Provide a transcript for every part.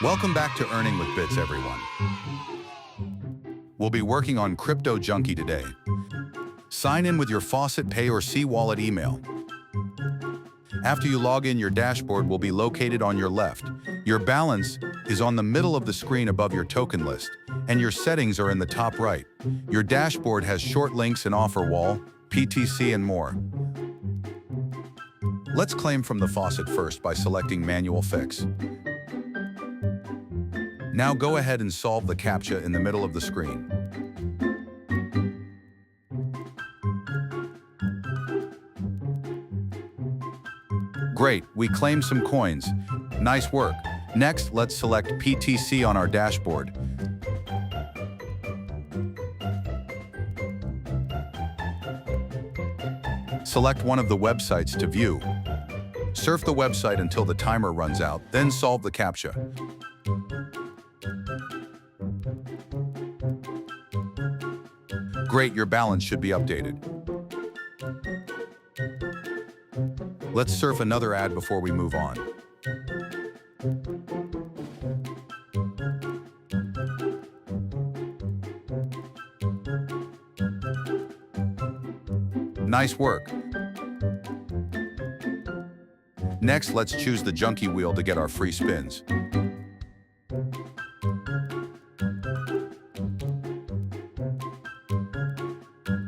Welcome back to Earning with Bits, everyone. We'll be working on Crypto Junkie today. Sign in with your Faucet Pay or C-Wallet email. After you log in, your dashboard will be located on your left. Your balance is on the middle of the screen above your token list, and your settings are in the top right. Your dashboard has Shortlinks and offer wall, PTC, and more. Let's claim from the faucet first by selecting Manual Fix. Now go ahead and solve the CAPTCHA in the middle of the screen. Great, we claimed some coins. Nice work. Next, let's select PTC on our dashboard. Select one of the websites to view. Surf the website until the timer runs out, then solve the CAPTCHA. Great, your balance should be updated. Let's surf another ad before we move on. Nice work. Next, let's choose the Junkie wheel to get our free spins.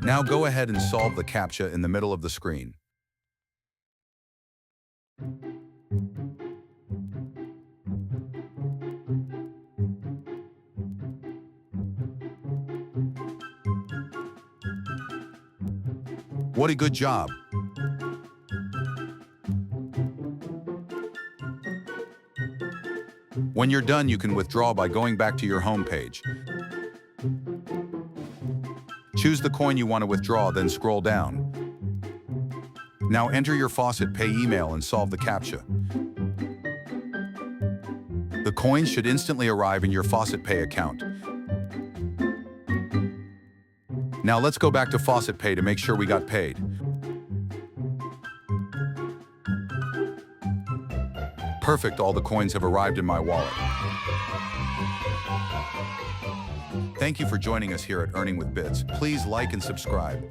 Now go ahead and solve the CAPTCHA in the middle of the screen. What a good job! When you're done, you can withdraw by going back to your home page. Choose the coin you want to withdraw, then scroll down. Now enter your Faucet Pay email and solve the CAPTCHA. The coins should instantly arrive in your Faucet Pay account. Now let's go back to Faucet Pay to make sure we got paid. Perfect, all the coins have arrived in my wallet. Thank you for joining us here at Earning with Bits. Please like and subscribe.